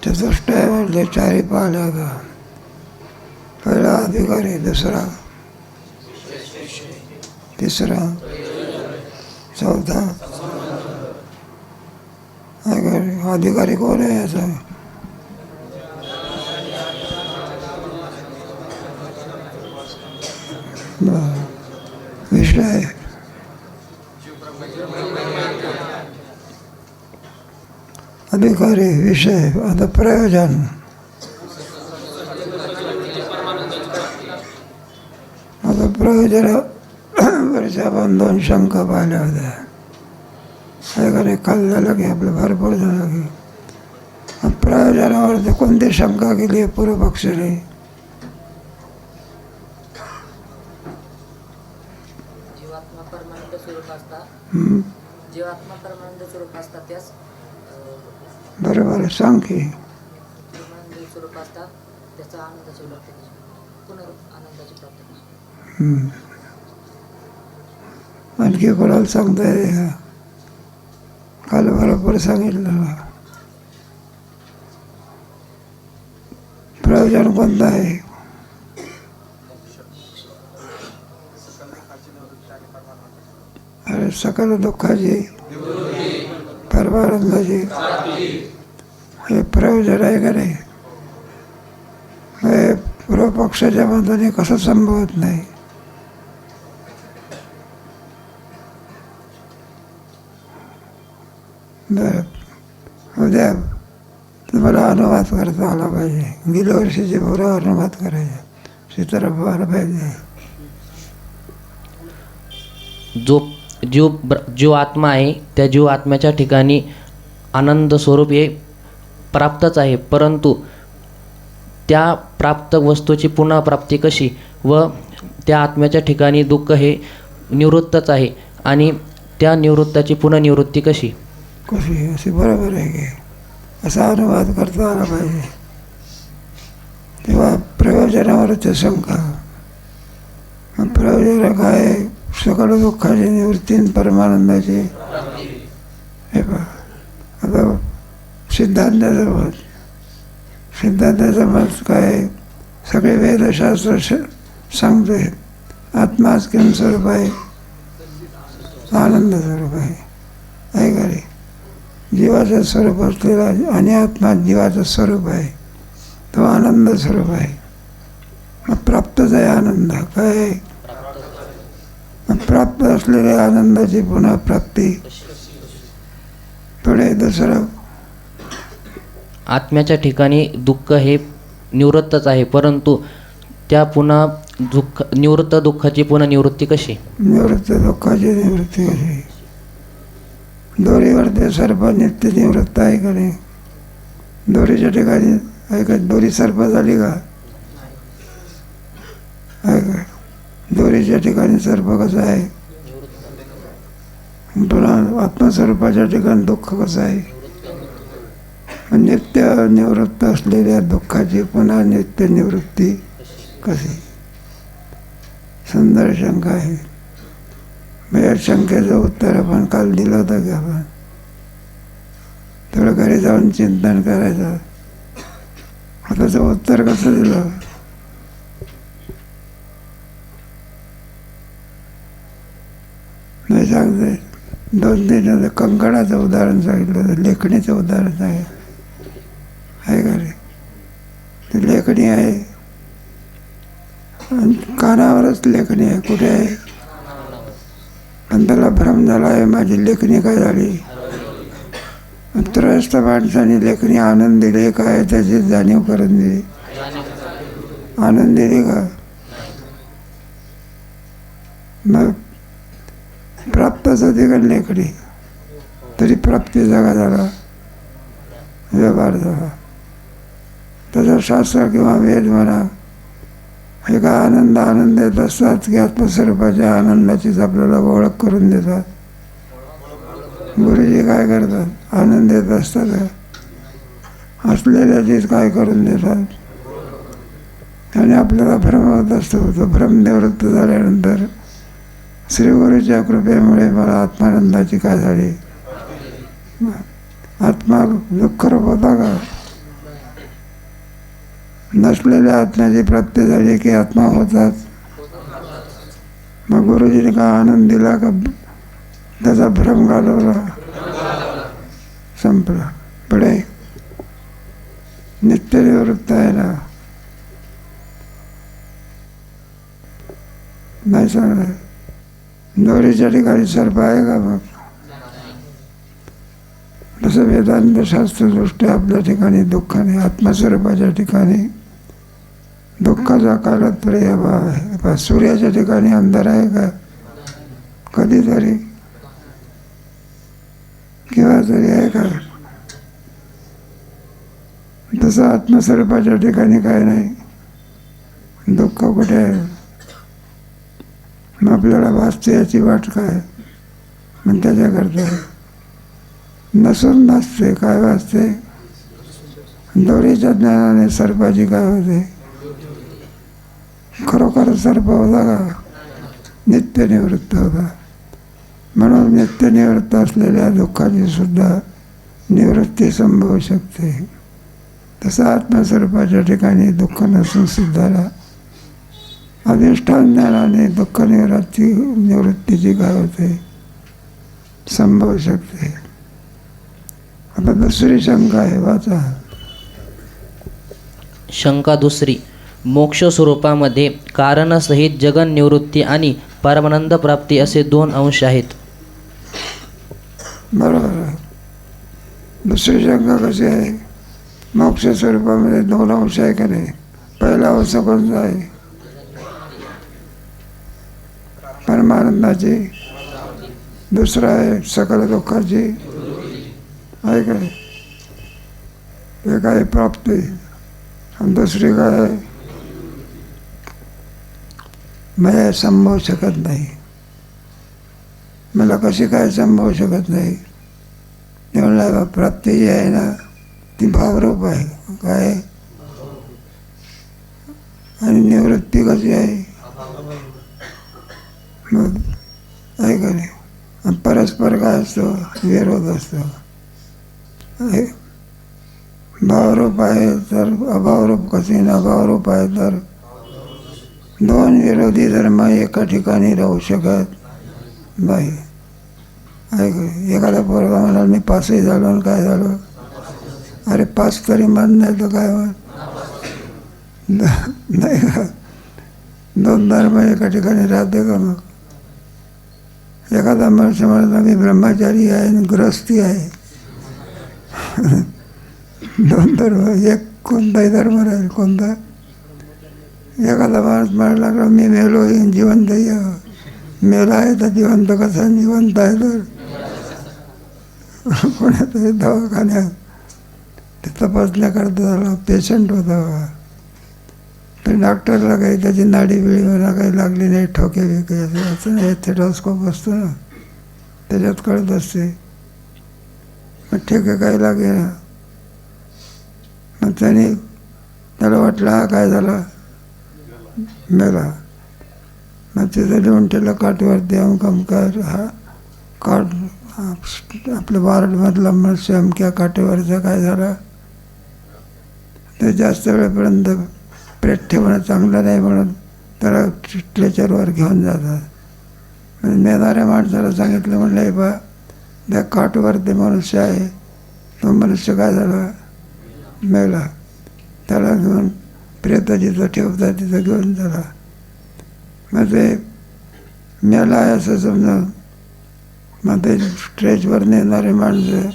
चतुष्टय म्हणजे चारी पाहल्या का. पहिला अधिकारी, दुसरा, तिसरा, चौथा अधिकारी कोण आहे याचा. विषय अधिकारी, विषय, आता प्रयोजन. आता प्रयोजनावरच्या आपण दोन शंका पाहिल्या होत्या. एखादे खाल्लं की आपलं भरपूर झालं की. प्रयोजनावर कोणती शंका केली आहे पूर्व पक्षाने. जीवात्मा परमानंद स्वरूप असतात. जीवात्मा परमानंद स्वरूप असतात त्यास बरोबर सांग की. परमानंद स्वरूप असतात त्याचा आनंदाची प्राप्ती पुन्हा आनंदाची प्राप्ती. आणखी कोणाला सांगता येते का. काल बरोबर सांगितलं. प्रयोजन कोणतं आहे. अरे सकल दुःखाची परमानंदाची हे प्रयोजन आहे का नाही. हे पूर्व पक्षाच्या मताने कसं संभवत नाही. बरं, उद्या तुम्हाला अनुवाद करता आला पाहिजे. गेल्या वर्षीचे बरोबर अनुवाद करायचे. सीताराम व्हायला पाहिजे. जो आत्मा आहे त्या जीव आत्म्याच्या ठिकाणी आनंद स्वरूप हे प्राप्तच आहे, परंतु त्या प्राप्त वस्तूची पुन्हा प्राप्ती कशी व त्या आत्म्याच्या ठिकाणी दुःख हे निवृत्तच आहे आणि त्या निवृत्ताची पुनर्निवृत्ती कशी असे बरोबर आहे की. असा अनुवाद करता आला पाहिजे. तेव्हा प्रयोजनावरच शंका. प्रयोजन काय. सकल दुःखाची निवृत्ती परमानंदाची. हे पहा आता सिद्धांताचं मत काय. सगळे वेदशास्त्र सांगते आत्माच किम स्वरूप आहे. आनंद स्वरूप आहे का रे. जीवाचं स्वरूप असलेला आणि आत्मा जीवाचं स्वरूप आहे. तो आनंद स्वरूप आहे. मग प्राप्तच आहे आनंद. काय प्राप्त असलेल्या आनंदाची पुन्हा प्राप्ती. पुढे दुसरं आत्म्याच्या ठिकाणी दुःख हे निवृत्तच आहे, परंतु त्या पुन्हा निवृत्त दुःखाची पुन्हा निवृत्ती कशी. निवृत्त दुःखाची निवृत्ती कशी. दोरीवर ते सर्प नित्य निवृत्त आहे का नाही. दोरीच्या ठिकाणी आहे का. दोरी सर्प झाली का. आहे का. दोरीच्या ठिकाणी सर्प कसं आहे. पुन्हा आत्मस्वरूपाच्या ठिकाणी दुःख कसं आहे. नित्य निवृत्त असलेल्या दुःखाची पुन्हा नित्य निवृत्ती कशी. सुंदर शंका आहे. या शंकेचं उत्तर आपण काल दिलं होतं की आपण. थोडं घरी जाऊन चिंतन करायचं. त्याचं उत्तर कसं दिलं. नाही सांगते. 2-3 कंकणाचं उदाहरण सांगितलं. लेखणीचं उदाहरण सांगितलं आहे का रे. ती लेखणी आहे आणि कानावरच लेखणी आहे. कुठे आहे. पण त्याला भ्रम झाला आहे माझी लेखणी काय झाली. त्रयस्थ माणसाने लेखणी आनंद दिले काय त्याची जाणीव करून दिली. आनंद दिली का. मग प्राप्तच होती का लेखणी. तरी प्राप्ती जागा झाला. व्यवहार झाला. त्याचं शास्त्र किंवा वेद म्हणा हे का आनंद देत असतात की आत्मस्वरूपाच्या आनंदाचीच आपल्याला ओळख करून देतात. गुरुजी काय करतात. आनंद देत असतात असलेल्याचीच काय करून देतात आणि आपल्याला भ्रम होत असतो. तो भ्रम निवृत्त झाल्यानंतर श्रीगुरूच्या कृपेमुळे मला आत्मानंदाची काय झाली. आत्मा दुःखरूप होता का? नसलेल्या आत्म्याची प्राप्ती झाली की आत्मा होतात. मग गुरुजीने का आनंद दिला का त्याचा भ्रम घालवला, संपला. पुढे नित्यनिवृत्त आहे ना, नाही सांगणार. दोरीच्या ठिकाणी सर्प आहे का? मग तसं वेदांत शास्त्रदृष्ट्या आपल्या ठिकाणी दुःखाने, आत्मस्वरूपाच्या ठिकाणी दुःखाचा कालत्रय भाव आहे. सूर्याच्या ठिकाणी अंधार आहे का? कधीतरी केव्हा तरी आहे का? तसं आत्मस्वरूपाच्या ठिकाणी काय नाही, दुःख कुठे आहे? मग आपल्याला वाचते याची वाट काय? मग त्याच्याकरता नसून नसते. काय वाचते? दोरीच्या ज्ञानाने सर्पाची काय होते? खरोखर सर्प होता का? नित्यनिवृत्त होता. म्हणून नित्यनिवृत्त असलेल्या दुःखाची सुद्धा निवृत्ती संभवू शकते. तसं आत्मस्वरूपाच्या ठिकाणी दुःख नसून सिद्धाला अधिष्ठान ज्ञानाने दुःख निवृत्तीची काय होते? संभवू शकते. आता दुसरी शंका आहे, वाचा. शंका दुसरी. मोक्ष स्वरूपामध्ये कारणसहित जगन निवृत्ती आणि परमानंद प्राप्ती असे 2 अंश आहेत. बरोबर आहे. दुसरी शंका कशी आहे? मोक्ष स्वरूपामध्ये 2 अंश आहे का नाही? पहिला अंश कोणता आहे? परमानंदाची. दुसरा आहे सकल दुःखाची, आहे काय? एक आहे प्राप्ती आणि दुसरी काय आहे? मला संभवू शकत नाही. मला कशी काय संभवू शकत नाही? एवढा प्राप्ती जी आहे ना ती भावरूप आहे. काय? आणि निवृत्ती कशी आहे? मग आहे का नाही? आणि परस्पर काय असतो? विरोध असतो. भावरूप आहे तर अभावरूप कसे? अभावरूप आहे तर 2 विरोधी धर्म एका ठिकाणी राहू शकत नाही. आहे का? एखादा पोरगा म्हणाल मी पासही झालो आणि काय झालो? अरे पास तरी मान नाही तर काय म्हण? नाही का? 2 धर्म एका ठिकाणी राहते का? मग एखादा माणूस म्हणतो मी ब्रह्मचारी आहे आणि गृहस्थी आहे. 2 धर्म, एक कोणताही धर्म राहील. कोणता? एखादा माणूस म्हणायला लागला मी मेलो येईन जिवंत ये. मेला आहे तर जिवंत कसा? जिवंत आहे तर कोणातरी दवाखान्यात ते तपासण्याकरता झाला, पेशंट होता. तर डॉक्टरला काही त्याची नाडी बिळी मला काही लागली नाही, ठोके बिके असं नाही. थेटोस्कोप असतो ना, त्याच्यात कळत असते. मग ठीक आहे, काही लागे ना. मग त्याला वाटलं हा काय झाला? मेला. मग तिथं लिहून ठेवलं काठवरती अमकर हा काठ आपल्या वार्डमधला मनुष्य अमक्या काठेवरचा काय झाला? ते जास्त वेळेपर्यंत प्रेत ठेवणं चांगलं नाही म्हणून त्याला स्ट्रेचरवर घेऊन जातात. मेणाऱ्या माणसाला सांगितलं म्हणलं हे बा त्या काठवर ते मनुष्य आहे, तो मनुष्य काय झाला? मेला. त्याला घेऊन प्रेत जिथं ठेवतात तिथं घेऊन झाला. मग ते मेला आहे असं समजा. मग ते स्ट्रेचवर नेणारे माणसं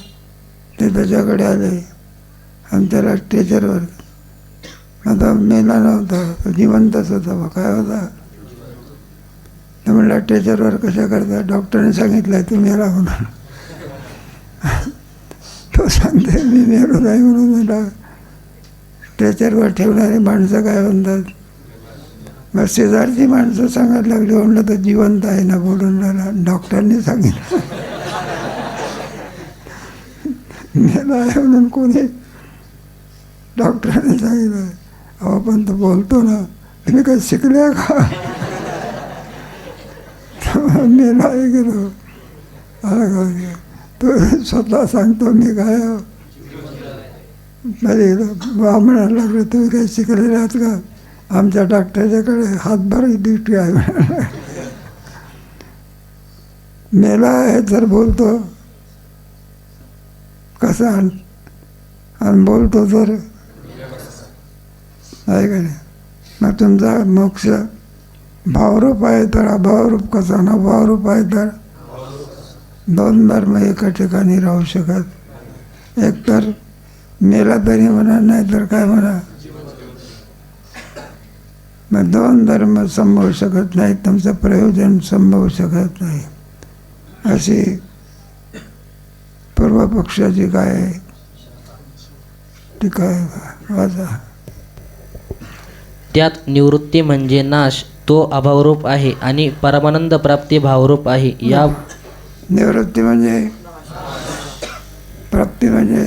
ते त्याच्याकडे आले आणि त्याला स्ट्रेचरवर. आता मेला नव्हता, जिवंतच होता. मग काय होता? तर म्हणला स्ट्रेचरवर कशा करता? डॉक्टरने सांगितलं तू मेला म्हणून. तो सांगते मी मेलो नाही म्हणून. म्हणला स्ट्रेचरवर ठेवणारी माणसं काय म्हणतात? मग शेजारची माणसं सांगायला लागली. म्हणलं तर जिवंत आहे ना बोलून राहिला. डॉक्टरने सांगितलं मेला आहे म्हणून. कोणी? डॉक्टरांनी सांगितलं. अहो पण तो बोलतो ना, तुम्ही काही शिकले का? मेला आहे गेलो. तो स्वतः सांगतो मी काय आहे. तरी म्हणायला लागले तुम्ही काही शिकलेले आहात का? आमच्या डॉक्टरच्याकडे हातभर ड्युटी आहे म्हणाला. मेला आहे तर बोलतो कसा आणि बोलतो तर आहे का नाही. मग तुमचा मोक्ष भावरूप आहे तर अभावरूप कसा ना भावरूप आहे तर दोन धर्म एका ठिकाणी राहू शकत. एक तर मेला तरी म्हणा नाही तर काय म्हणा. मग दोन धर्म संभवू शकत नाही. तुमचं प्रयोजन संभवू शकत नाही. अशी पूर्व पक्षाची काय टीका आहे. वाचा. त्यात निवृत्ती म्हणजे नाश तो अभावरूप आहे आणि परमानंद प्राप्ती भावरूप आहे. या निवृत्ती म्हणजे प्राप्ती म्हणजे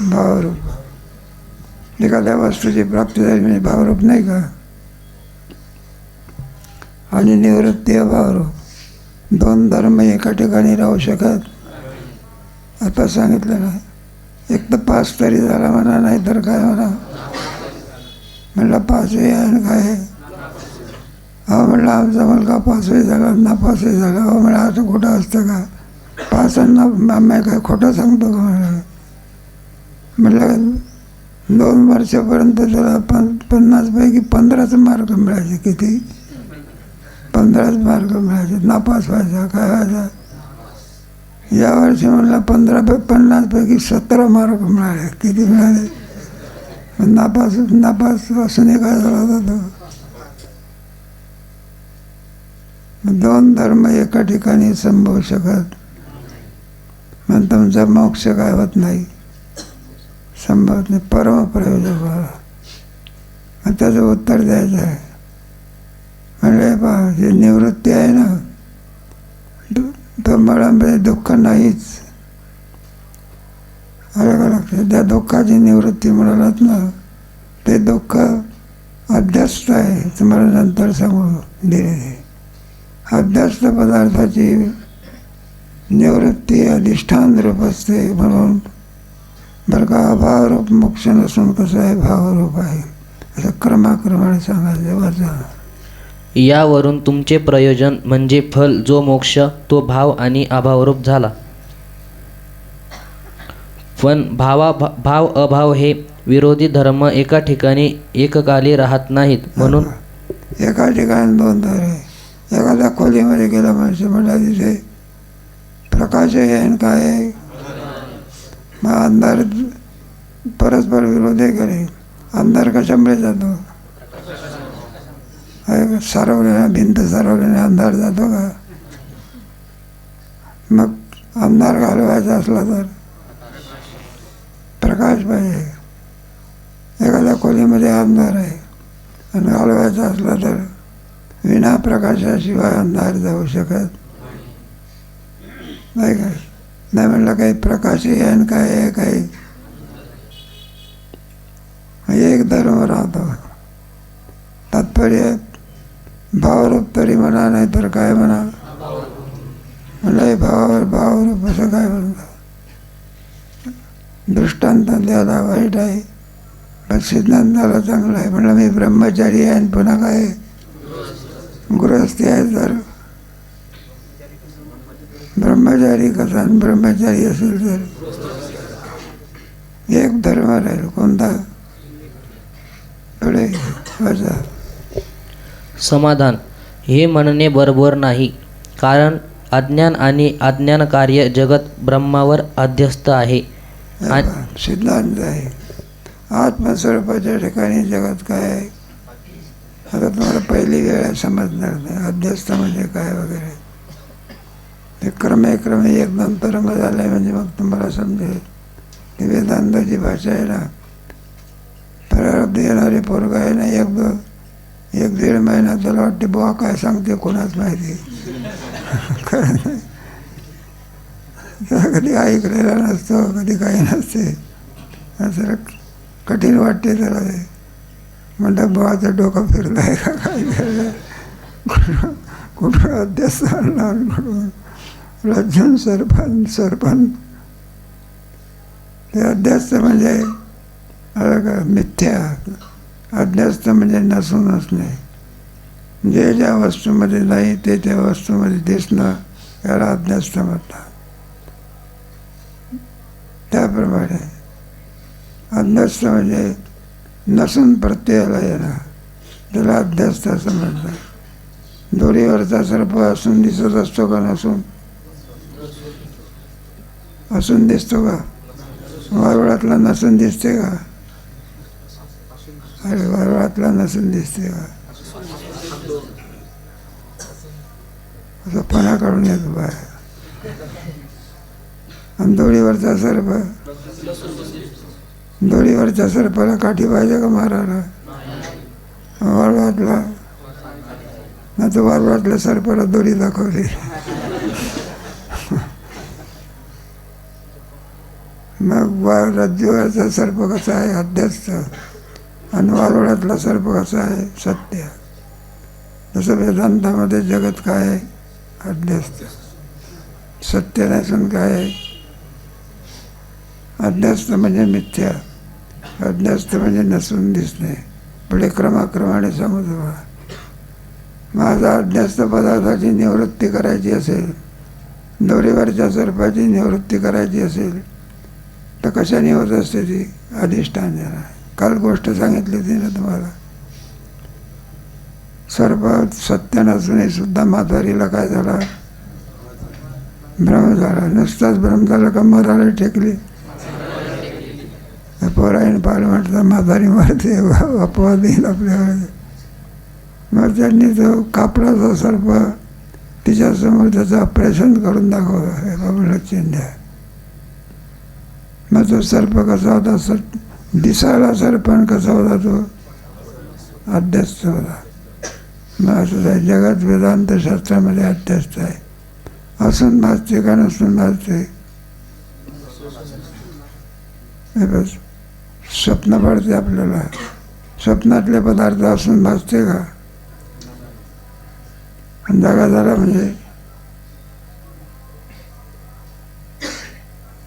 भावरूप. एखाद्या वस्तूची प्राप्ती झाली म्हणजे भावरूप नाही का. आणि निवृत्ती अभावरूप. दोन धर्म एका ठिकाणी राहू शकत. आता सांगितलं ना. एक तर पास तरी झाला म्हणा नाही तर काय म्हणा. म्हणलं पाचही आहे आणि काय आहे. हो म्हणलं आमचा मुलगा पाचही झाला नापासही झाला. हो म्हणलं असं खोटं असतं का. पास आणि आम्ही काय खोटं सांगतो का म्हणलं. म्हटलं 2 वर्षापर्यंत त्याला 50पैकी 15च मार्क मिळायचे. किती 15च मार्क मिळायचे. नापास व्हायचा काय व्हायचा. यावर्षी म्हणलं 50पैकी 17 मार्क मिळाले. किती मिळाले. नापास असून काय झाला होता तो. दोन धर्म एका ठिकाणी संभवू शकत. मग तुमचा मोक्ष काय होत नाही. संभवत नाही. परम प्रयोजक व्हा. मग त्याचं उत्तर द्यायचं आहे. म्हणजे पहा जे निवृत्ती आहे ना तो मुळामध्ये दुःख नाहीच. अरे का लक्षात. त्या दुःखाची निवृत्ती म्हणालात ना ते दुःख अध्यस्त आहे. तुम्हाला नंतर सांगू धीरे. अध्यस्त पदार्थाची निवृत्ती अधिष्ठान रूप असते. म्हणून बरं का अभावरूप मोक्ष नसून कसं आहे भावरूप आहे. असं क्रमाक्रमाने सांगायचं. वाचा. यावरून तुमचे प्रयोजन म्हणजे फल जो मोक्ष तो भाव आणि अभावरूप झाला. पण भाव अभाव हे विरोधी धर्म एका ठिकाणी एककाली राहत नाहीत. म्हणून एका ठिकाणी दोन धर आहे. एखाद्या खोलीमध्ये गेला माणसं म्हटला तिथे प्रकाश आहे आणि काय आहे. मग अंधार परस्पर विरोध आहे करे. अंधार कशामुळे जातो. सारवल्याने भिंत सारवल्याने अंधार जातो का. मग अंधार घालवायचा असला तर प्रकाश पाहिजे. एखाद्या खोलीमध्ये अंधार आहे आणि घालवायचा असला तर विना प्रकाशाशिवाय अंधार जाऊ शकत नाही. काय नाही म्हणलं काही प्रकाशही आहे आणि काय आहे काही. एक धर्म राहतो. तात्पर्य भावरूप तरी म्हणा नाही तर काय म्हणा. म्हणलं भावरूप असं काय म्हणतात. दृष्टांत द्यायला वाईट आहे पण सिद्धांताला चांगला आहे. म्हणलं मी ब्रह्मचारी आहे आणि पुन्हा काय गृहस्थी आहे. तर ब्रह्मचारी कसा ब्रह्मचारी असेल तर एक धर्म राहील. कोणता पुढे वाचा. समाधान हे म्हणणे बरोबर नाही. कारण अज्ञान आणि अज्ञान कार्य जगत ब्रह्मावर अध्यस्त आहे. सिद्धांत आहे. आत्मस्वरूपाच्या ठिकाणी जगत काय आहे. आता तुम्हाला पहिली वेळ समजणार नाही अध्यस्त म्हणजे काय वगैरे. ते क्रमे एक दोन तरंग झाले म्हणजे मग तुम्हाला समजेल. ती वेदांताची भाषा आहे ना. प्रारब्ध येणारे पोरग आहे ना. 1-1.5 महिना त्याला वाटते बुवा काय सांगते कोणाच माहिती. कधी ऐकलेला नसतो कधी काही नसते. असं कठीण वाटते त्याला. ते म्हणतात बुवाचं डोकं फिरलं आहे का काय फिरलं. कुठून अध्यस्त आणला कुठून राज्यान सरपण ते अध्यस्त म्हणजे मिथ्या. अध्यस्त म्हणजे नसूनच नाही. जे ज्या वस्तूमध्ये नाही ते त्या वस्तूमध्ये दिसणं याला अध्यस्त म्हणतात. त्याप्रमाणे अध्यस्त म्हणजे नसून प्रत्ययाला येणं, त्याला अध्यस्त असं म्हणतात. दोरीवरचा सर्प असून दिसत असतो का नसून? असून दिसतो का? वारुळातला नसून दिसते का? अरे वारुळातला नसून दिसते का? असं पणा काढून येतो बाहेर. आणि दोरीवरचा सर्प, दोरीवरच्या सर्पाला काठी पाहिजे का मारायला? वारुळातला नाही तर वारुळातल्या सर्पाला दोरी दाखवली. मग राज्यावरचा सर्प कसा आहे? अध्यस्त. आणि वारुळातला सर्प कसा आहे? सत्य. जसं वेदांतामध्ये जगत काय आहे? अध्यस्त. सत्य नसून काय आहे? अध्यस्त म्हणजे मिथ्या. अध्यस्त म्हणजे नसून दिसणे. पुढे क्रमाक्रमाने सांगू तुम्हाला. माझा अध्यस्त पदार्थाची निवृत्ती करायची असेल, दोरीवरच्या सर्पाची निवृत्ती करायची असेल तर कशाने होत असते ती? अधिष्ठान देणार. काल गोष्ट सांगितली होती ना तुम्हाला. सर्प सत्य नसूनही सुद्धा म्हातारीला काय झाला? भ्रम झाला. नुसताच भ्रम झाला का मराला टेकली? पोराईन पाल म्हटलं म्हातारी मारते अपवाद येईल आपल्याकडे. मग त्यांनी तो कापडाचा सर्प तिच्यासमोर त्याचं ऑपरेशन करून दाखवलं. हे बाबा चिंध्या. मग तो सर्प कसा होता? दिसायला सर्पण कसा होता? तो अध्यस्त होता. मग असं आहे जगात वेदांत शास्त्रामध्ये अध्यस्त आहे. असून भासते का नसून भासते? हे बस स्वप्न पडते आपल्याला. स्वप्नातले पदार्थ असून भासते का? जागा झाला म्हणजे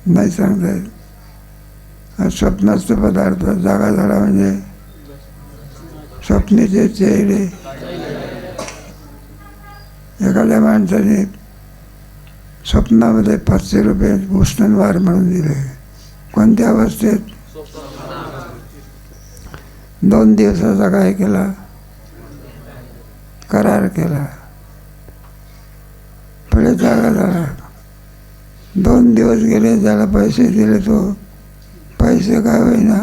नाही सांगता येत. स्वप्नाचे पदार्थ जागा झाला म्हणजे स्वप्नीचे चेहरे. एखाद्या माणसाने स्वप्नामध्ये 500 रुपये उष्णवार म्हणून दिले. कोणत्या अवस्थेत? 2 दिवसाचा काय केला? करार केला. पुढे जागा झाला. 2 दिवस गेले, ज्याला पैसे दिले तो पैसे काय होईना.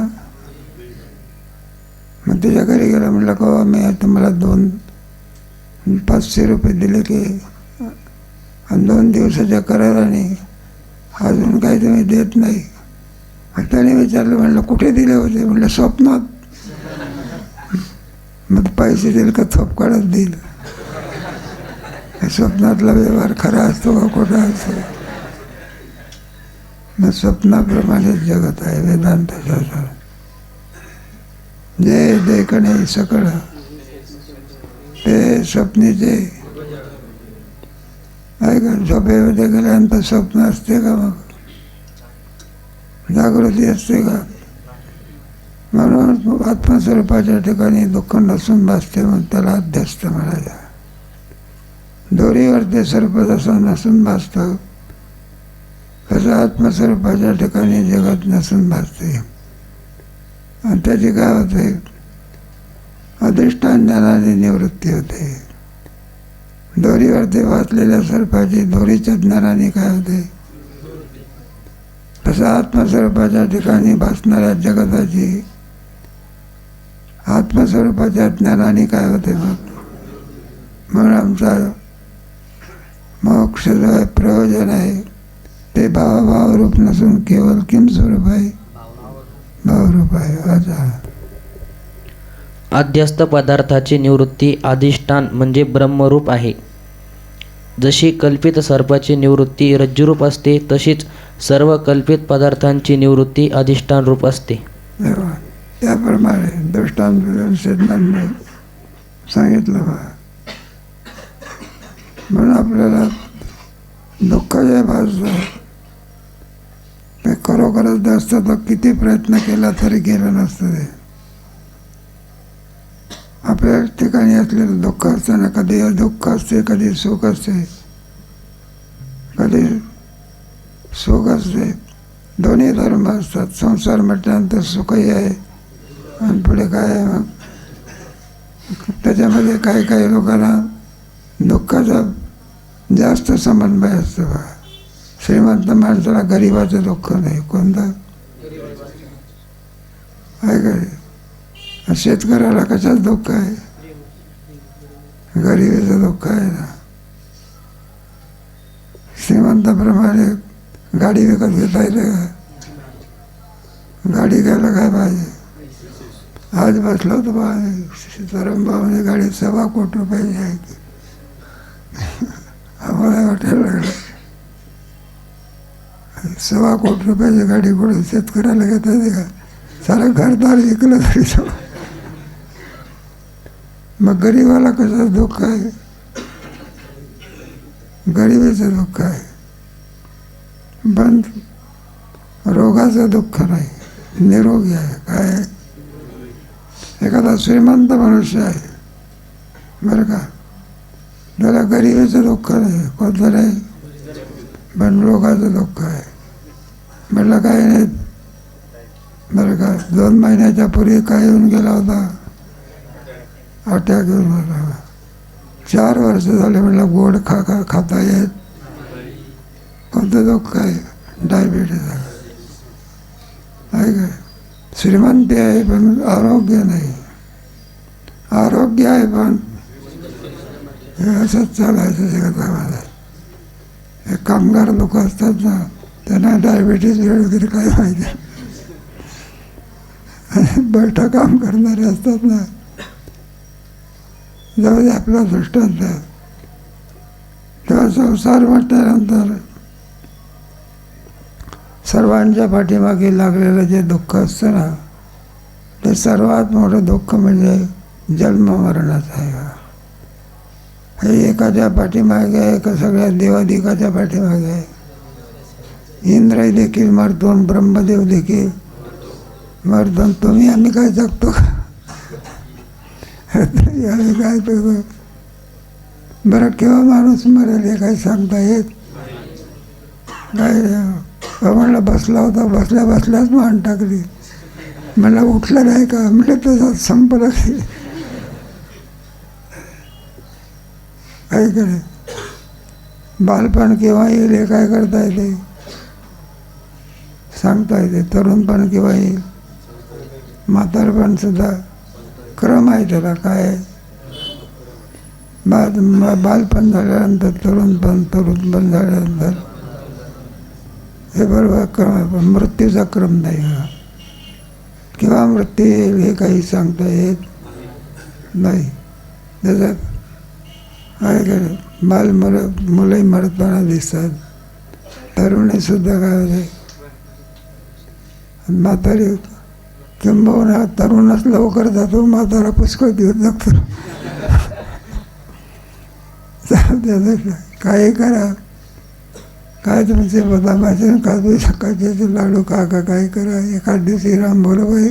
मग त्याच्या घरी गेला. म्हटलं कवा मी तुम्हाला 500 रुपये दिले की, आणि 2 दिवसाच्या कराराने अजून काही तुम्ही देत नाही. त्याने विचारलं, म्हटलं कुठे दिले होते? म्हटलं स्वप्नात. मग पैसे देईल का थोप काढत देईल? स्वप्नातला व्यवहार खरा असतो का खोटा असतो? मग स्वप्नाप्रमाणे जगत आहे वेदांत शास्त्र. जे देखणे सकळ ते स्वप्नीचे आहे का? झोपेमध्ये गेल्यानंतर स्वप्न असते का? मग जागृती असते का? म्हणून आत्मस्वरूपाच्या ठिकाणी दुःख नसून भासते, मग त्याला अध्यस्त म्हणायला. दोरीवर ते सर्प जसं नसून भासतं तसं आत्मस्वरूपाच्या ठिकाणी जगत नसून भासते. आणि त्याची काय होते? अधिष्ठान ज्ञानाने निवृत्ती होते. दोरीवरती वाचलेल्या सर्पाची दोरीच्या ज्ञानाने काय होते? तसं आत्मस्वरूपाच्या ठिकाणी भासणाऱ्या जगताची आत्मस्वरूपाच्या ज्ञानाने काय होते? म्हणून आमचा मोक्ष जो आहे प्रयोजन आहे ते भावरूप नसून केवळ किम स्वरूप आहे? भावरूप आहे. अच्छा. अध्यस्त पदार्थाची निवृत्ती अधिष्ठान म्हणजे ब्रह्मरूप आहे. जशी कल्पित सर्पाची निवृत्ती रज्जुरूप असते, तशीच सर्व कल्पित पदार्थांची निवृत्ती अधिष्ठान रूप असते. त्याप्रमाणे दृष्टांत सिद्धांत सांगितलं बा. म्हणून आपल्याला दुःखाच्या बाजूला ते खरोखरच जास्त तर किती प्रयत्न केला तरी केलं नसतं ते. आपल्या ठिकाणी असलेलं दुःख असताना कधी दुःख असते, कधी सुख असते, कधी सुख असते. दोन्ही धर्म असतात. संसार म्हटल्यानंतर सुखही आहे आणि पुढे काय आहे मग त्याच्यामध्ये काही काही लोकांना दुःखाचा जास्त समन्वय असतो बा. श्रीमंत माणसाला गरिबाचं दुःख नाही. कोणतं आहे का? शेतकऱ्याला कशाच दुःख आहे? गरिबीचं दुःख आहे ना. श्रीमंताप्रमाणे गाडी विकत घेता येते का? गाडी घ्यायला काय पाहिजे? आज बसलो होतो बा सीतारामभाऊने गाडी 1.25 कोटी रुपयाची आहे. आम्हाला वाटायला लागलं 1.25 कोटी रुपयाची गाडी कुठे शेतकऱ्याला घेता येते का? सारं घरदार विकलं तरी सगळं. मग गरिबाला कसं दुःख आहे? गरिबीचं दुःख आहे, पण रोगाचं दुःख नाही. निरोगी आहे. काय? एखादा श्रीमंत मनुष्य आहे बरं का, त्याला गरिबीचं दुःख नाही. कोणतं नाही? पण रोगाचं दुःख आहे. म्हटलं काय नाही बरं का. 2 महिन्याच्या पूर्वी काय येऊन गेला होता? अटॅक येऊन गेला. 4 वर्ष झाले. म्हटलं गोड खाता येत. कोणतं दुःख आहे? डायबिटीज आहे काय? श्रीमंती आहे पण आरोग्य नाही. आरोग्य आहे पण हे असंच चालायचं जगतामध्ये. हे कामगार लोक असतात ना, त्यांना डायबिटीज वगैरे काय माहिती. बैठा काम करणारे असतात ना, जाऊ दे आपला दृष्टांत. तेव्हा संसार म्हटल्यानंतर सर्वांच्या पाठीमागे लागलेलं जे दुःख असतं ना, ते सर्वात मोठं दुःख म्हणजे जन्ममरणाचं आहे. हे एकाच्या पाठीमागे आहे का सगळ्या देवाधिकाच्या पाठीमागे आहे. इंद्रही देखील मरतून, ब्रह्मदेव देखील मरतून. तुम्ही आम्ही काय जगतो का? आम्ही काय करतो? बरं केव्हा माणूस मरेल हे काही सांगता येत काय? म्हणलं बसला होता, बसल्या बसल्याच मान टाकली. म्हणलं उठलं नाही का? म्हटलं तसं संपलं की काय करे. बालपण केव्हा येईल हे काय करता येते? सांगता येते. तरुणपण केव्हा येईल? म्हातारपण सुद्धा क्रम आहे त्याला. काय बालपण झाल्यानंतर तरुणपण झाल्यानंतर हे बरोबर क्रम आहे. पण मृत्यूचा क्रम नाही. किंवा मृत्यू येईल हे काही सांगता येत नाही. त्याच्यात काय करे. मुलंही मरताना दिसतात. तरुणीसुद्धा काय होते. म्हातारी किंबहुना तरुणच लवकर जातो, म्हातारा पुष्कळ दिवस जगतो. काही करा. काय तुमचे बदामाचे काजू सकाळचे लाडू का काय करा. एखाद दिवशी राम बोलबाई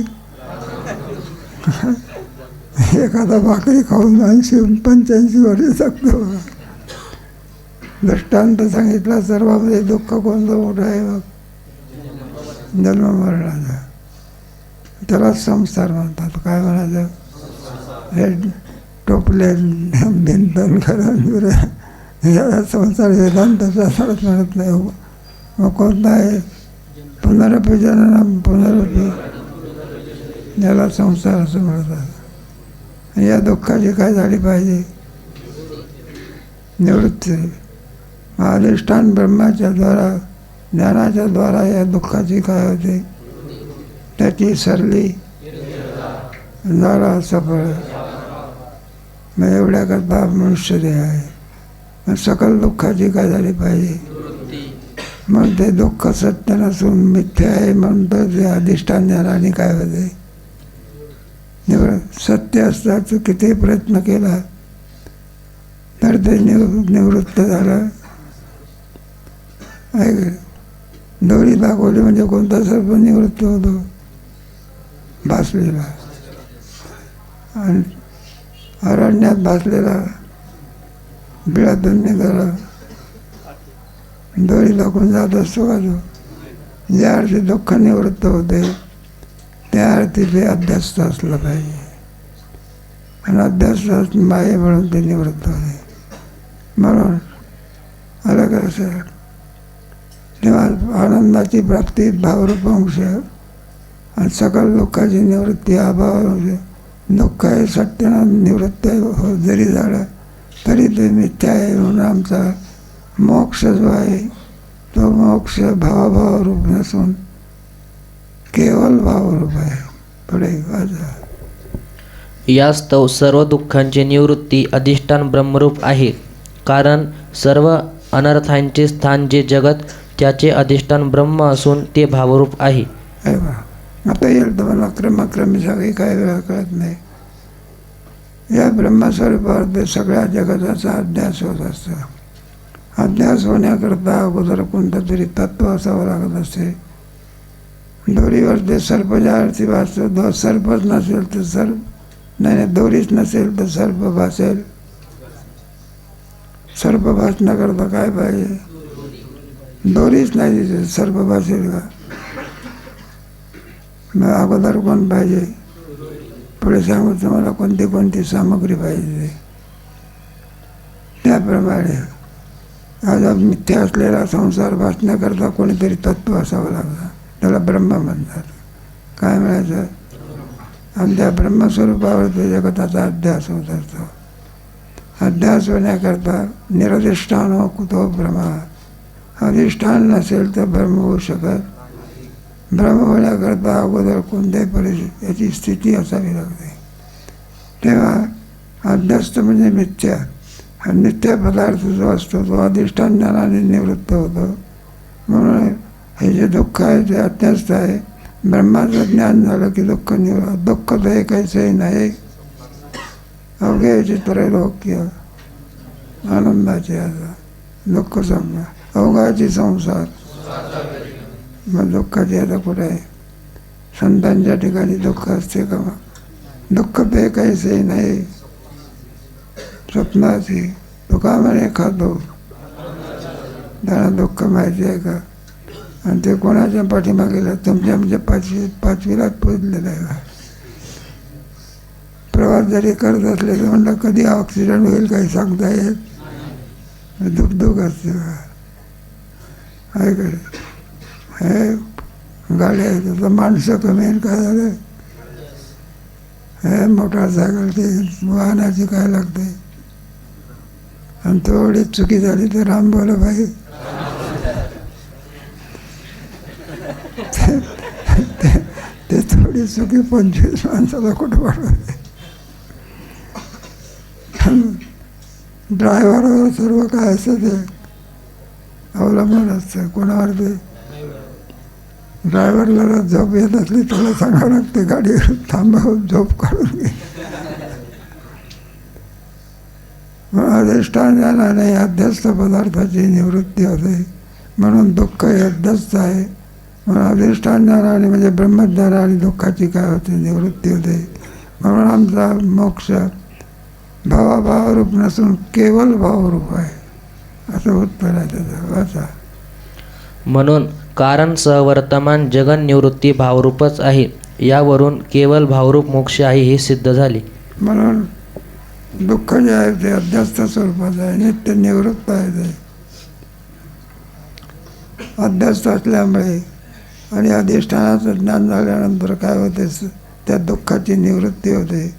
एखादा भाकरी खाऊन 80-85 वर्ष जगतो. दृष्टांत सांगितला. सर्वांमध्ये दुःख कोणतं मोठं आहे? मग जन्ममरणाचा. त्याला संसार म्हणतात. काय म्हणायचं? हे टोपले भिंतन घरांवर याला संसार वेदांत शास्त्रात म्हणत नाही. मग कोणता आहे? पुनरपी जननम पुनरपी, याला संसार असं म्हणतात. या दुःखाची काय झाली पाहिजे? निवृत्ती. अधिष्ठान ब्रह्माच्या द्वारा, ज्ञानाच्या द्वारा या दुःखाची काय होते? त्याची सरली झाला सफळ. मग एवढ्याकरता मनुष्य देह आहे. मग सकल दुःखाची काय झाली पाहिजे? मग ते दुःख सत्य नसून मिथ्या आहे म्हणतो ते अधिष्ठान ज्ञानाने काय होते? सत्य असताच किती प्रयत्न केला तर ते निवृत्त झालं. आहे का? दोरी दाखवली म्हणजे कोणता सर्प निवृत्त होतो? भासलेला. आणि अरण्यात भासलेला बिळातून निघाला दोरी दाखवून जात असतो का तो? ज्या अर्थी दुःख निवृत्त होते त्या अर्थी ते अध्यास्त असलं पाहिजे. आणि अध्यास्त माये म्हणून ते निवृत्त होते. म्हणून अलग असं तेव्हा आनंदाची प्राप्ती भावरूप अंश आणि सकल दुःखाची निवृत्ती अभाव अंश. दुःख हे सत्यानं निवृत्त हो जरी झालं तरी ते मिथ्या आहे. म्हणून आमचा मोक्ष जो आहे तो मोक्ष भावरूप नसून केवळ भावरूप आहे. पुढे वाचा. यास्तव सर्व दुःखांची निवृत्ती अधिष्ठान ब्रह्मरूप आहे. कारण सर्व अनर्थांचे स्थान जे जगत त्याचे अधिष्ठान ब्रह्म असून ते भावरूप आहे. आता येईल तुम्हाला क्रमक्रमी सगळी काही वेळा कळत नाही. या ब्रह्मस्वरूपावर ते सगळ्या जगताचा अध्यास होत असतो. अध्यास होण्याकरता अगोदर कोणतं तरी तत्व असावं लागत असते. दोरीवर ते सर्प ज्या अर्थी भासतो, सर्पच नसेल तर सर्प नाही, दोरीच नसेल तर सर्प भासेल. सर्प भासण्याकरता काय पाहिजे? दोरीच नाही दिसेल, सर्प भासेल का? मग अगोदर कोण पाहिजे? पुढे सांगू तुम्हाला कोणती कोणती सामग्री पाहिजे. त्याप्रमाणे आज मिथ्या असलेला संसार भासण्याकरता कोणीतरी तत्व असावं लागतं. त्याला ब्रह्म म्हणतात. काय म्हणायचं? आणि त्या ब्रह्मस्वरूपावर ते जगताचा अध्यास होत असतो. अध्यास होण्याकरता निरधिष्ठान हो कुतो ब्रह्मा. अधिष्ठान नसेल तर ब्रह्म होऊ शकत. ब्रह्म होण्याकरता अगोदर कोणत्याही परिस्थिती याची स्थिती असावी लागते. तेव्हा अध्यस्त म्हणजे मिथ्या. हा नित्य पदार्थ जो असतो तो अधिष्ठान ज्ञानाने निवृत्त होतो. म्हणून हे जे दुःख आहे ते अत्यस्त आहे. ब्रह्माचं ज्ञान झालं की दुःख दुःख तर हे काहीचंही नाही. अवघे चित्रलोक्य आनंदाचे आता दुःख समजा. अवघाची संसार मग दुःखाची आता कुठे आहे? संतांच्या ठिकाणी दुःख असते का? मग दुःख ते काहीचंही नाही. स्वप्नाची तो का म्हणे खातो त्याला दुःख माहिती आहे का? आणि ते कोणाच्या पाठीमागेला? तुमच्या म्हणजे पाचवीलाच पोचलेलं आहे का? प्रवास जरी करत असले तर म्हणलं कधी ॲक्सिडेंट होईल काही सांगता येत. दुःख असते का? आहे का? हे गाड्या आहेत तर माणसं कमी आहे. काय झालं? हे मोटारसायकल ते वाहनाची काय लागते? आणि थोडी चुकी झाली तर राम बोला भाई. ते थोडी चुकी 25 माणसाला कुठं वाढवते. ड्रायव्हरवर सर्व काय असतं ते अवलंबून असतं. कोणावर ते ड्रायव्हरला झोप येत असली त्याला सांगावं लागते गाडीवर थांबावं झोप काढून घे. अधिष्ठान ज्ञानाने अध्यस्त पदार्थाची निवृत्ती होते. म्हणून दुःख हे अध्यस्त आहे. म्हणून अधिष्ठान ज्ञानाने म्हणजे ब्रह्मज्ञान आणि दुःखाची काय होते? निवृत्ती होते. म्हणून आमचा मोक्ष भावाभावरूप नसून केवळ भावरूप आहे. असं उत्तर आहे त्याचं. वाचा. म्हणून कारण सवर्तमान जगन निवृत्ती भावरूपच आहे. यावरून केवळ भावरूप मोक्ष आहे हे सिद्ध झाले. म्हणून दुःख जे आहे ते अध्यस्त स्वरूपाचं आहे. नित्य निवृत्त आहे. ते अध्यस्त असल्यामुळे आणि अधिष्ठानाचं ज्ञान झाल्यानंतर काय होते? त्या दुःखाची निवृत्ती होते.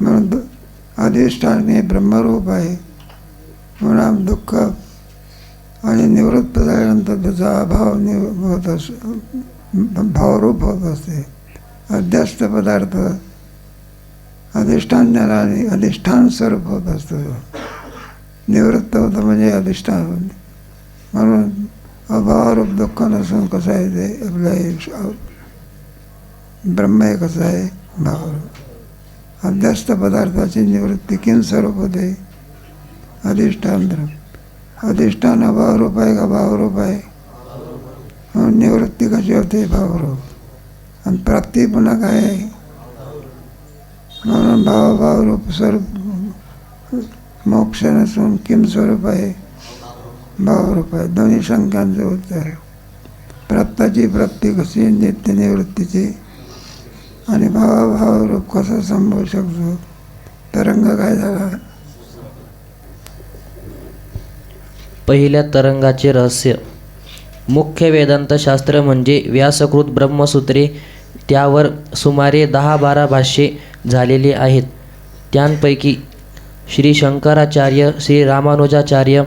म्हणून अधिष्ठान हे ब्रह्मरूप आहे. म्हणून दुःख आणि निवृत्त झाल्यानंतर त्याचा अभाव होत असतो. भावरूप होत असते. अध्यस्त पदार्थ अधिष्ठान ज्ञानाने अधिष्ठान स्वरूप होत असतो. निवृत्त होतं म्हणजे अधिष्ठान. म्हणून अभावरूप दुःख नसून कसं आहे ते आपलं ब्रह्म हे कसं आहे? भावरूप. अध्यस्त पदार्थाची निवृत्ती किन स्वरूप होते? अधिष्ठान द्रव्य. अधिष्ठान भावरूप आहे का भावरूप आहे? निवृत्ती कशी होते? भावरूप. आणि प्राप्ती पुन्हा काय आहे? म्हणून भावरूप स्वरूप मोक्ष नसून किम स्वरूप आहे? भावरूप आहे. दोन्ही शंकांचं उत्तर. प्राप्ताची प्राप्ती कशी? नित्य निवृत्तीची. आणि भावरूप कसं संभवू शकतो? तरंग काय झाला? पहिल्या तरंगाचे रहस्य. मुख्य वेदांतशास्त्र म्हणजे व्यासकृत ब्रह्मसूत्रे. त्यावर सुमारे 10-12 भाष्ये झालेली आहेत. त्यांपैकी श्री शंकराचार्य, श्री रामानुजाचार्य,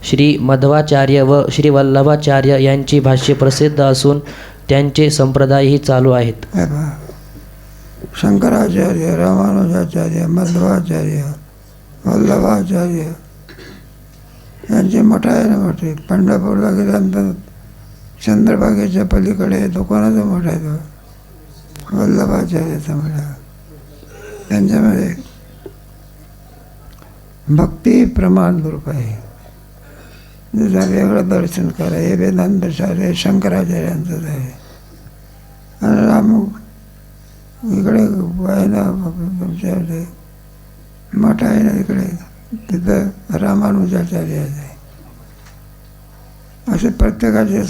श्री मध्वाचार्य व श्री वल्लभाचार्य यांची भाष्ये प्रसिद्ध असून त्यांचे संप्रदायही चालू आहेत. शंकराचार्य, रामानुजाचार्य, मध्वाचार्य, वल्लभाचार्य यांचे मठ आहे ना. मोठे पंढरपूरला गेल्यानंतर चंद्रभागेच्या पलीकडे तो कोणाचा मठ आहे? तो वल्लभाचार्याचा मठ आहे. त्यांच्यामध्ये भक्ती प्रमाण रूप आहे. जसं वेगळं दर्शन करा. हे वेदांतशास्त्र शंकराचार्यांचंच आहे. आणि राम इकडे आहे ना तुमच्याकडे मठ आहे ना इकडे, तिथं रामानुजाचार्य आहे. असे प्रत्येकाचे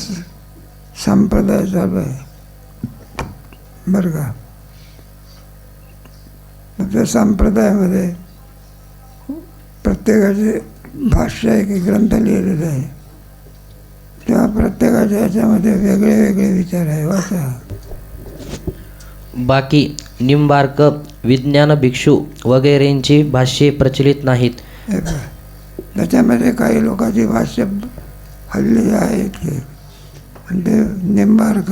संप्रदाय चालू आहे बरं का. त्या संप्रदायामध्ये प्रत्येकाचे भाष्य आहे की ग्रंथ लिहिलेले आहे. तेव्हा प्रत्येकाच्या याच्यामध्ये वेगळे वेगळे विचार आहे. वाचा. बाकी निंबार्क, विज्ञान भिक्षू वगैरेंची भाष्ये प्रचलित नाहीत. त्याच्यामध्ये काही लोकांची भाष्य हल्ली आहेत की, आणि ते निंबार्क,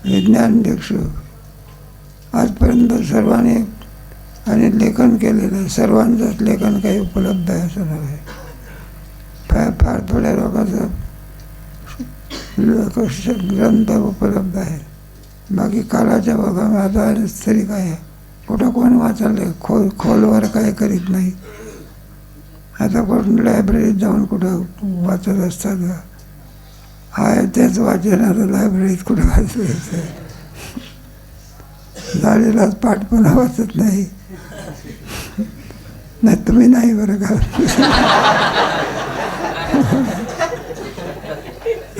विज्ञान भिक्षू आजपर्यंत सर्वांनी आणि लेखन केलेलं आहे. सर्वांचंच लेखन काही उपलब्ध आहे असं नव्हे. फार थोड्या लोकांचं ग्रंथ उपलब्ध आहे. बाकी कालाच्या बघा आता तरी काय कुठं कोण वाचायला खोलवर काय करीत नाही. आता कोण लायब्ररीत जाऊन कुठं वाचत असतात. हाय तेच वाचन आता लायब्ररीत कुठं वाचायचं. झालेलाच पाठ पुन्हा वाचत नाही. नाही तुम्ही नाही बरं का.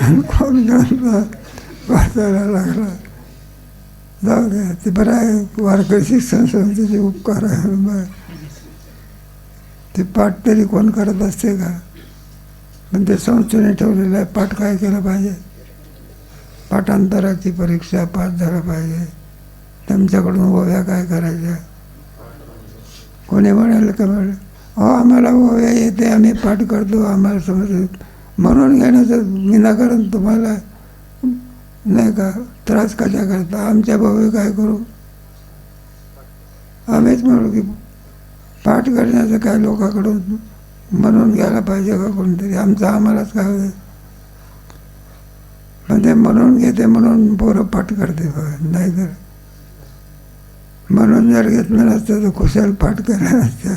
आणि कोण ग्रंथ वाचायला लागला. जाऊ द्या, ते बरं आहे. वारकरी शिक्षण समितीचे उपकार आहे. ते पाठ तरी कोण करत असते का? पण ते संस्थेने ठेवलेलं आहे. पाठ काय केलं पाहिजे? पाठांतराची परीक्षा पास झाला पाहिजे. त्यांच्याकडून ओव्या काय करायच्या? कोणी म्हणाल का आम्हाला ओव्या येते, आम्ही पाठ करतो, आम्हाला समजत म्हणून घेण्याचं विनाकारण तुम्हाला नाही का त्रास कशा करता? आमच्या भाऊ काय करू? आम्हीच म्हणू की पाठ करण्याचं काय लोकांकडून म्हणून घ्यायला पाहिजे का कोणतरी? आमचं आम्हालाच काय होतं. पण ते म्हणून घेते म्हणून पोरं पाठ करते बघा. नाहीतर म्हणून जर घेतलं नसतं तर कुशाल पाठ केला नसतं.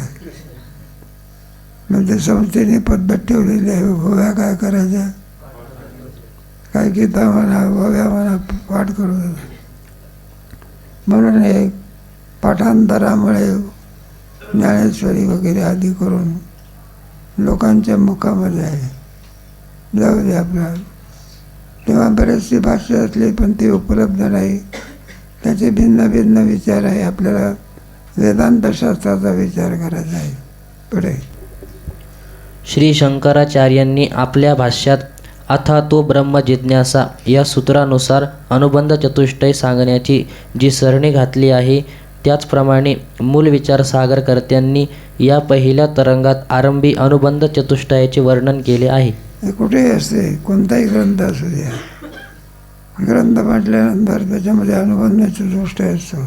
मग ते संस्थेने पद्धत ठेवलेली आहे. गोव्या काय करायच्या? काय गीता म्हणा, गोव्या म्हणा, पाठ करू. म्हणून हे पाठांतरामुळे ज्ञानेश्वरी वगैरे आदी करून लोकांच्या मुखामध्ये आहे. जाऊ दे आपला. तेव्हा बरेचशी भाष्य असली पण ती उपलब्ध नाही. त्याचे भिन्न भिन्न विचार आहे. आपल्याला वेदांतशास्त्राचा विचार करायचा आहे. पुढे श्री शंकराचार्यांनी आपल्या भाष्यात अथा तो ब्रह्म जिज्ञासा या सूत्रानुसार अनुबंध चतुष्टय सांगण्याची जी सरणी घातली आहे, त्याचप्रमाणे मूल विचार सागरकर्त्यांनी या पहिल्या तरंगात आरंभी अनुबंध चतुष्टयाचे वर्णन केले आहे. हे कुठेही असते, कोणताही ग्रंथ असू द्या. ग्रंथ म्हटल्यानंतर त्याच्यामध्ये अनुबंध चतुष्टय असतो.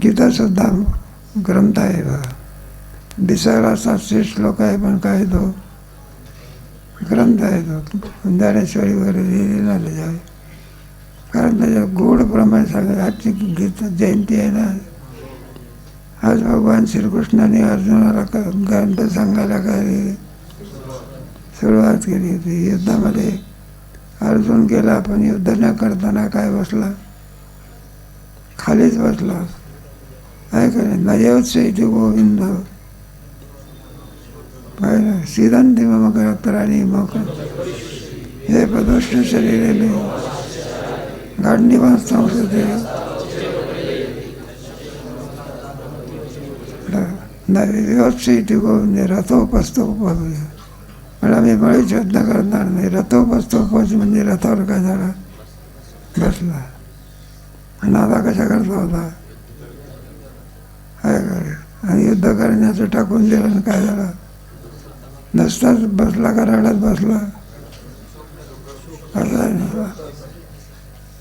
गीतासुद्धा ग्रंथ आहे बघा. दिसायला 700 श्लोक आहे पण काय तो ग्रंथ आहे. तो ज्ञानेश्वरी वगैरे लिहिलेला आहे. कारण त्याच्या गोड प्रमाणे सांगा. आजची गीता जयंती आहे ना, आज भगवान श्रीकृष्णाने अर्जुनाला ग्रंथ सांगायला काय सुरुवात केली होती. युद्धामध्ये अर्जुन गेला, पण युद्ध न करताना काय बसला, खालीच बसला. काय करे नयोत्स इथे गोविंद पाहिलं. सिद्धांती मम करत्राणी मग हे प्रदुष्ट शरीरेने गाढनिवास संसते नयोत्स इथे गोविंद रथोपस्थोप. मला मी बळीच युद्ध करणार नाही. रथोपस्थोपच म्हणजे रथावर काय झाला, बसला. नादा कशा करता होता, काय करे. आणि युद्ध करण्याचं टाकून दिलं आणि काय झालं, नसताच बसला का रडत बसला.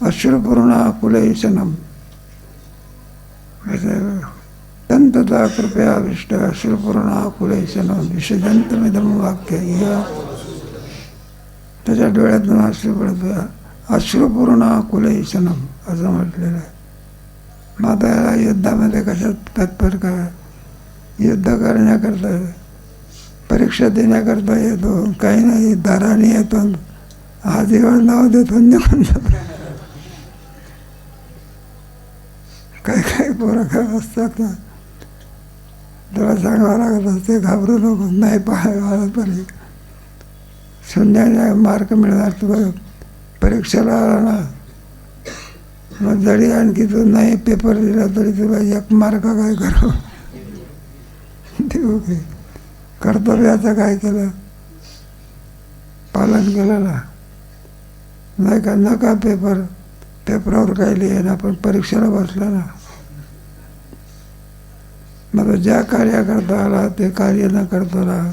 अश्रुपूर्ण कुलैशनम अत्यंतता कृपया विष्ट अश्रुपूर्ण कुलैशनम विषजंतमिदम वाक्य. त्याच्या डोळ्यातून अश्रू पडतो. अश्रुपूर्ण कुलैशनम असं म्हटलेलं आहे. मग आता याला युद्धामध्ये कशात तत्पर करा, युद्ध करण्याकरता परीक्षा देण्याकरता येतो, काही नाही दाराने येतो, हा देवाला नाव देतो, निघून जातो. काही काही पोरं काय असतात ना, त्याला सांगावं लागत असते घाबरू नको, नाही पाहायला तरी शून्याने मार्क मिळणार. तुला परीक्षेला आला ना, मग जरी आणखी तू नाही पेपर दिला तरी तुला 1 मार्क काय करू देऊ घे. कर्तव्याचं काय केलं, पालन केलं ना, नाही का नका पेपरावर काही लिहिणं, पण परीक्षेला बसला ना. मग ज्या कार्य करता आला ते कार्य न करता राहा.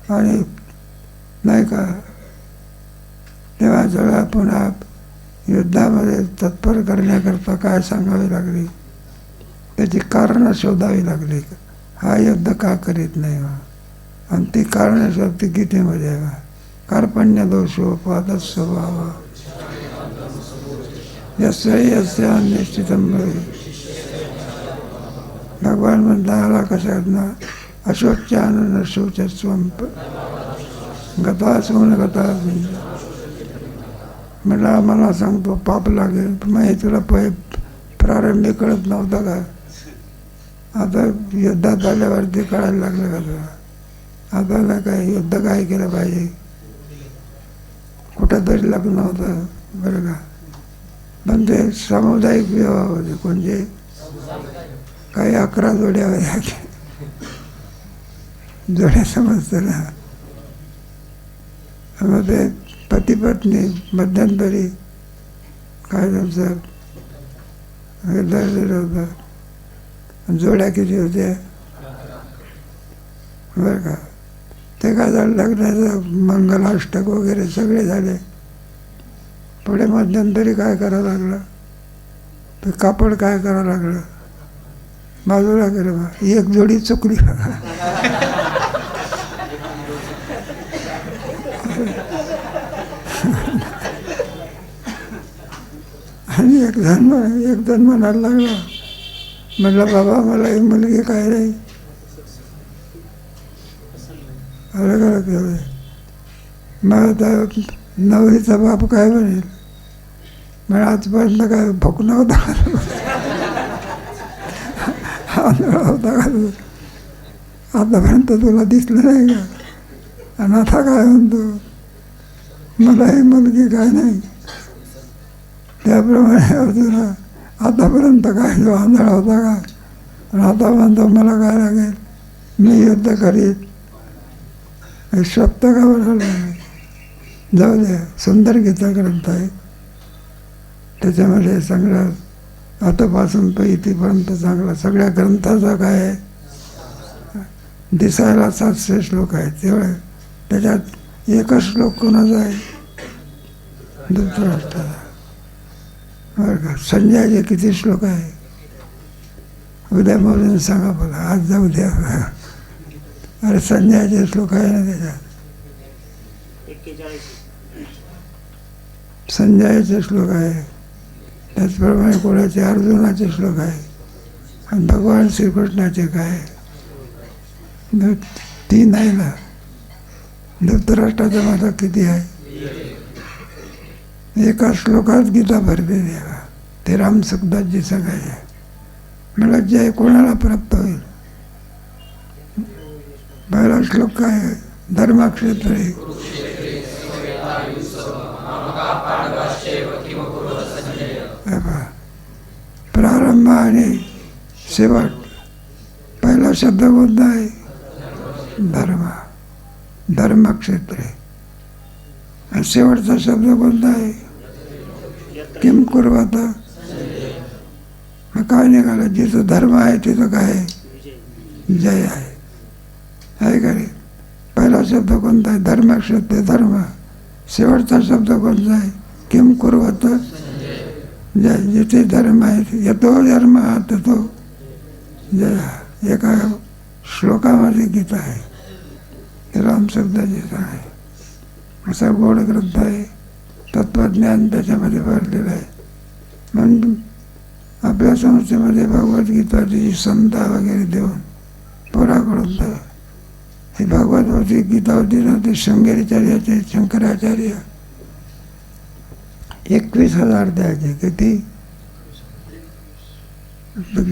आणि नाही का तेव्हा जरा पुन्हा युद्धामध्ये तत्पर करण्याकरता काय सांगावी लागली, त्याची कारणं शोधावी लागली. हा युद्ध का करीत नाही बा, आणि ती कारणं शोधते गीतेमध्ये बा. कार्पण्य दोषोपाद स्वभाव यस्य यस्य निश्चितम भवेत्. भगवान म्हणता आला कशात ना, अशोच्यानन शोचस्वम गता सोन गता. म्हटलं मला सांगतो पाप लागेल, मग तुला प्रारंभी कळत नव्हतं का, आता युद्धात आल्यावरती कळायला लागलं का तुला. आता ना काय युद्ध काय केलं पाहिजे, कुठंतरी लग्न होतं बरं का, पण ते सामुदायिक विवाह होते. कोणते काही 11 जोड्या होत्या, जोड्या समजतं ना. मग ते पती पत्नी मध्यंतरी काय त्यांचं दर्शन होतं. जोड्या किती होत्या बरं का. ते काय झालं, लग्नाचं मंगलाष्टक वगैरे सगळे झाले. पुढे मध्यंतरी काय करावं लागलं, ते कापड काय करावं लागलं, बाजूला केलं बा, 1 जोडी चुकली. आणि एक जण म्हणायला लागला, म्हटलं बाबा मला एक मुलगी काय नाही. अलग मग आता नवरीचा बाप काय म्हणेल, म्हणजे आजपर्यंत काय भोकणं होता का, आंधळा होता का तू, आतापर्यंत तुला दिसलं नाही का, आणि आता काय म्हणतो मला ही मुलगी काय नाही. त्याप्रमाणे अर्जुना आतापर्यंत काय जो आंधळा होता का, आणि आता म्हणतो मला काय लागेल, मी युद्ध करीत. शब्द का बरं, जाऊ द्या. सुंदर गीता ग्रंथ आहे, त्याच्यामध्ये सगळं आतापासून तर इथेपर्यंत चांगला. सगळ्या ग्रंथाचा काय आहे, दिसायला 700 श्लोक आहेत, तेवढे त्याच्यात एकच श्लोक कोणाचा आहे, धृतराष्ट्राचा बरं का. संजयचे किती श्लोक आहे, उद्या मोजून सांगा मला, आज जाऊ द्या. अरे संजयचे श्लोक आहे ना त्याच्यात, संजयचे श्लोक आहे. त्याचप्रमाणे कोणाचे अर्जुनाचे श्लोक आहे, आणि भगवान श्रीकृष्णाचे काय? 3 आहे ना. धृतराष्ट्राचा माझा किती आहे? एका श्लोकात गीता भरलेली आहे. ते रामसुखदासजी सांगायचे. मला जय कोणाला प्राप्त होईल? पहिला श्लोक काय आहे? धर्मक्षेत्रे प्रारंभ आणि शेवट. पहिला शब्द कोणता आहे? धर्म. धर्मक्षेत्रे. आणि शेवटचा शब्द कोणता आहे? किम कुर्वत. मग काय निघालं? जिथं धर्म आहे तिथं काय आहे? जय आहे. आहे का रे? पहिला शब्द कोणता आहे? धर्मक्षेत्र. धर्म. शेवटचा शब्द कोणता आहे? किम कुर्वत जय. जिथे धर्म आहे येतो धर्म ततो जय. एका श्लोकामध्ये गीता आहे. रामशब्दाचीच आहे. असा गोड ग्रंथ आहे. तत्वज्ञान त्याच्यामध्ये भरलेलं आहे. म्हणून आपल्या संस्थेमध्ये भगवद्गीताची संता वगैरे देऊन पुरा करून द्या. ही भगवद्गीता गीता होती ना, ते शृंगेरीचार्याचे शंकराचार्य 21,000 द्यायचे. किती?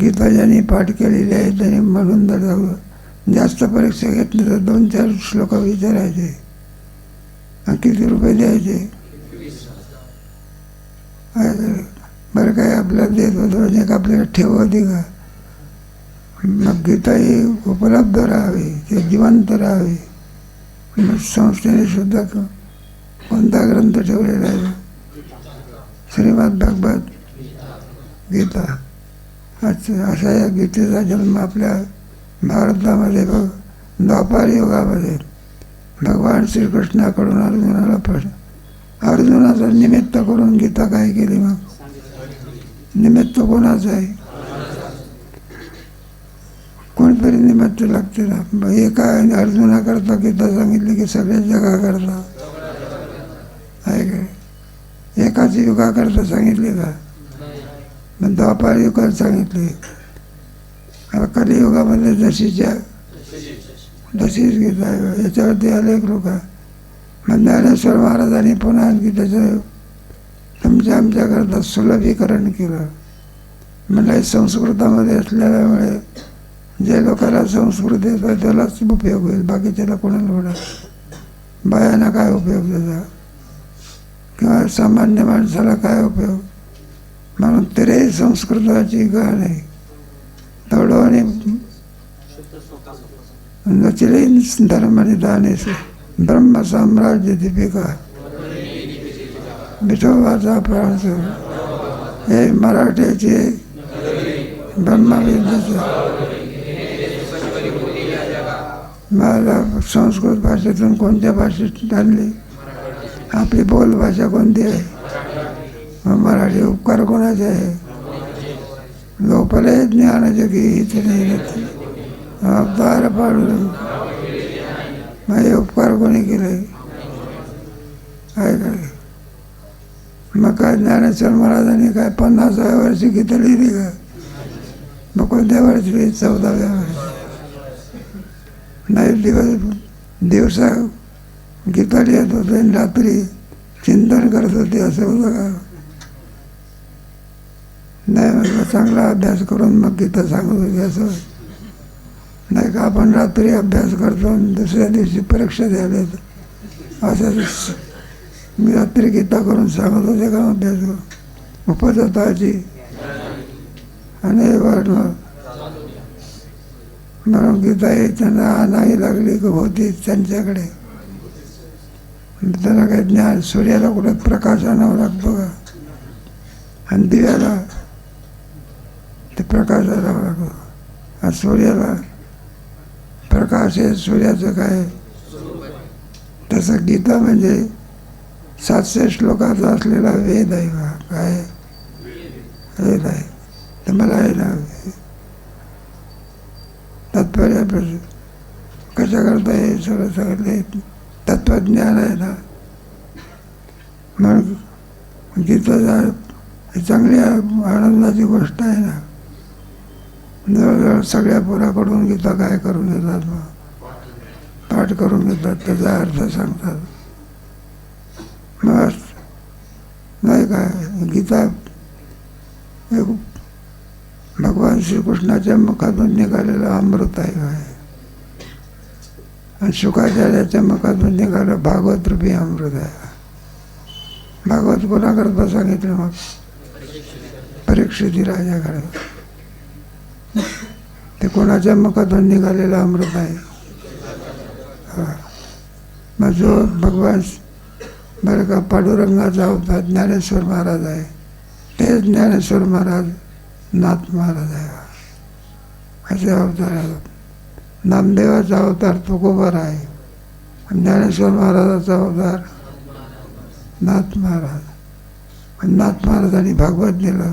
गीता ज्यांनी पाठ केलेली आहे त्यांनी म्हणून जर जास्त परीक्षा घेतली तर 2-4 श्लोक विचारायचे. किती रुपये द्यायचे? बरं काय आपल्याला देत होतं एक आपल्याला ठेव होती का? मग गीता ही उपलब्ध राहावी, ते जिवंत राहावी. मग संस्थेने सुद्धा कोणता ग्रंथ ठेवलेला आहे? श्रीमद भगवत गीता. असा या गीतेचा जन्म आपल्या भारतामध्ये द्वापार युगामध्ये भगवान श्रीकृष्णाकडून अर्जुनाला अर्जुनाचं निमित्त करून गीता काय केली? मग निमित्त कोणाचं आहे? कोणतरी निमित्त लागते ना. हे काय अर्जुनाकरता गीता सांगितली की सगळ्या जगाकरता आहे का? एकाच युगाकरता सांगितले का? मग द्वापार युगात सांगितले. कलियुगामध्ये जशीच्या तशीच गीता आहे. याच्यावरती अनेक लोक. मग ज्ञानेश्वर महाराजांनी पुन्हा आणखी त्याचं आमच्याकरता सुलभीकरण केलं. म्हणजे संस्कृतामध्ये असल्यामुळे जे लोकांना संस्कृत येतं त्यालाच उपयोग होईल, बाकीच्याला कोणाला होणार? बायांना काय उपयोग त्याचा? किंवा सामान्य माणसाला काय उपयोग? म्हणून तरी संस्कृताची गाण आहे. तेवढं आणि नचलीन धर्मनिदानेस ब्रह्मसाम्राज्य दीपिका विठोबाचा प्राण. हे मराठीचे ब्रह्मविद्येचे. मला संस्कृत भाषेतून कोणत्या भाषेत आणली? आपली बोलभाषा कोणती आहे? मराठी. उपकार कोणाचे आहे? लोपले ज्ञानाचे गीत नाही अवतार पाडून. माझे उपकार कोणी केले? आहे काय? मग काय ज्ञानेश्वर महाराजांनी काय 50व्या वर्षी गीता लिहिली का? मग कोणत्या वर्षी? 14व्या वर्षी. नाही, दिवसा गीता लिहित होते आणि रात्री चिंतन करत होते. असं होतं का? नाही, म्हटलं चांगला अभ्यास करून मग गीता सांगत होती. असं नाही का? आपण रात्री अभ्यास करतो आणि दुसऱ्या दिवशी परीक्षा द्यायला येतो. असं मी रात्री गीता करून सांगत होते का? अभ्यास करून उपजताची आणि वर्ण म्हणून गीता ही त्यांना नाही लागली की होती त्यांच्याकडे. त्याला काही ज्ञान. सूर्याला कुठं प्रकाश आणावं लागतो का? आणि दिव्याला ते प्रकाश आणावं लागतो. आणि सूर्याला प्रकाश आहे. सूर्याचं काय? तसं गीता म्हणजे 700 श्लोकाचा असलेला वेद आहे का? काय वेद आहे. तर मला आहे ना तात्पर्य कशा करता हे सगळं सांगितले. तत्वज्ञान आहे ना. मग गीता चांगली आनंदाची गोष्ट आहे ना. जवळजवळ सगळ्या पोराकडून गीता काय करून घेतात मग पाठ करून घेतात, त्याचा अर्थ सांगतात. मग नाही काय गीता एक भगवान श्रीकृष्णाच्या मुखातून निघालेलं अमृत आहे काय, आणि शुकाचार्याच्या मुखातून निघालं भागवत रूपी अमृत आहे. भागवत कोणाकरता सांगितलं मग? परीक्षिती राजाकडे. ते कोणाच्या मुखातून निघालेलं अमृत आहे? मग जो भगवान बरं का पांडुरंगाचा अवतार ज्ञानेश्वर महाराज आहे, तेच ज्ञानेश्वर महाराज नाथ महाराज आहे. असे अवतार आहेत. नामदेवाचा अवतार तुकोबर आहे, ज्ञानेश्वर महाराजाचा अवतार नाथ महाराज. नाथ महाराजांनी भागवत दिलं,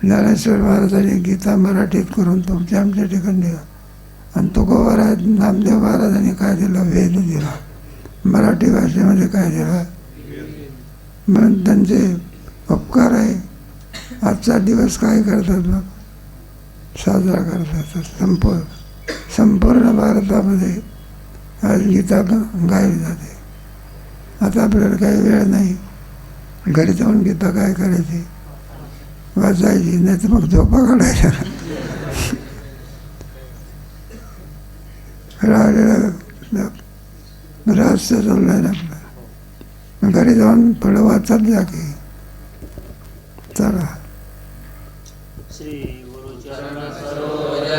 ज्ञानेश्वर महाराजांनी गीता मराठीत करून तुमच्या आमच्या ठिकाणी दिलं, आणि तुकोबर आहे नामदेव महाराजांनी काय दिलं? वेद दिला. मराठी भाषेमध्ये काय दिलं? म्हणून त्यांचे उपकार आहे. आजचा दिवस काय करतात मग? साजरा करतात. संपूर्ण भारतामध्ये आज गीता गायली जाते. आता आपल्याला काही वेळ नाही, घरी जाऊन गीता काय करायची? वाचायची, नाही तर मग झोपा काढायच्या. राहिलेलं रहस्य चाललंय ना आपलं. घरी जाऊन थोडं वाचत जा की. चला. श्री गुरुचरण सरोज